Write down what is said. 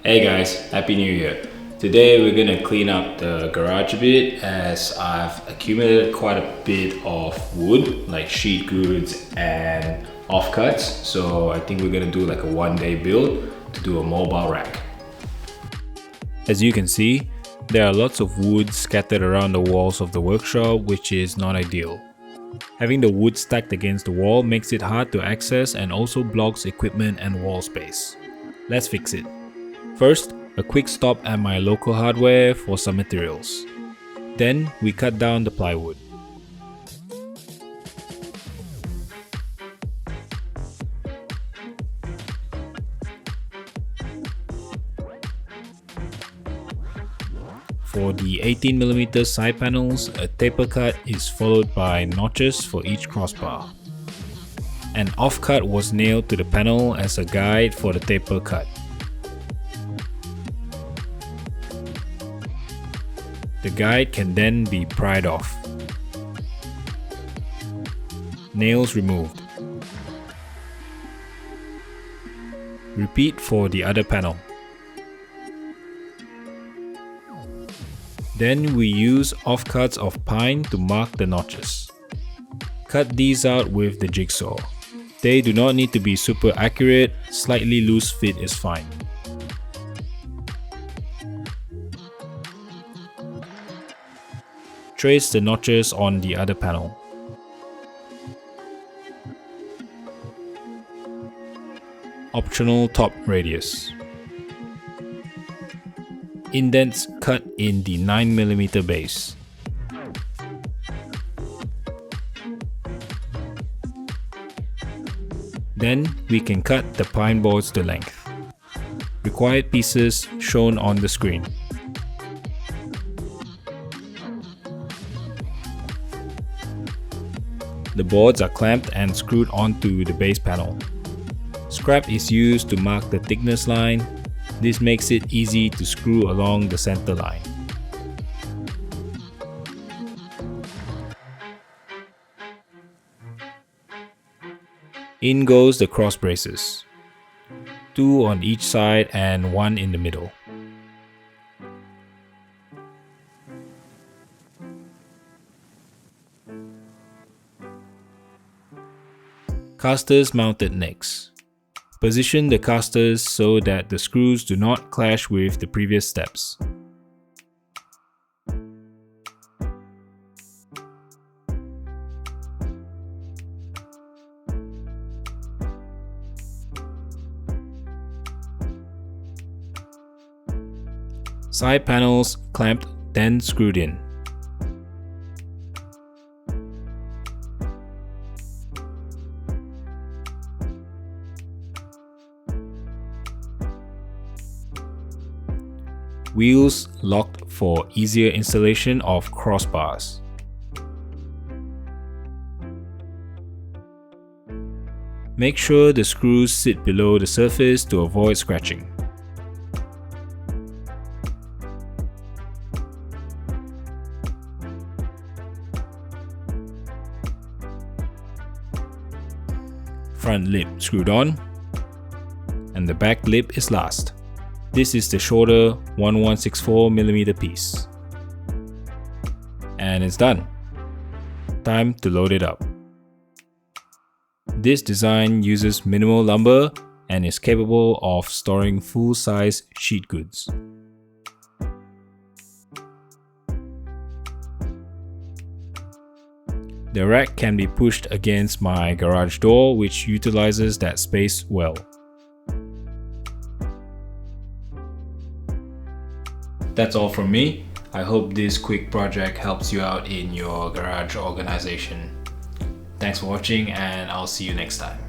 Hey guys, Happy New Year. Today we're gonna clean up the garage a bit as I've accumulated quite a bit of wood, like sheet goods and offcuts. So I think we're gonna do like a one-day build to do a mobile rack. As you can see, there are lots of wood scattered around the walls of the workshop, which is not ideal. Having the wood stacked against the wall makes it hard to access and also blocks equipment and wall space. Let's fix it. First, a quick stop at my local hardware for some materials. Then we cut down the plywood. For the 18mm side panels, a taper cut is followed by notches for each crossbar. An offcut was nailed to the panel as a guide for the taper cut. The guide can then be pried off. Nails removed. Repeat for the other panel. Then we use offcuts of pine to mark the notches. Cut these out with the jigsaw. They do not need to be super accurate, slightly loose fit is fine. Trace the notches on the other panel. Optional top radius. Indents cut in the 9mm base. Then we can cut the pine boards to length. Required pieces shown on the screen. The boards are clamped and screwed onto the base panel. Scrap is used to mark the thickness line. This makes it easy to screw along the center line. In goes the cross braces. 2 on each side and 1 in the middle. Casters mounted next. Position the casters so that the screws do not clash with the previous steps. Side panels clamped, then screwed in. Wheels locked for easier installation of crossbars. Make sure the screws sit below the surface to avoid scratching. Front lip screwed on, and the back lip is last. This is the shorter 1164mm piece. And it's done. Time to load it up. This design uses minimal lumber and is capable of storing full-size sheet goods. The rack can be pushed against my garage door, which utilizes that space well. That's all from me. I hope this quick project helps you out in your garage organization. Thanks for watching and I'll see you next time.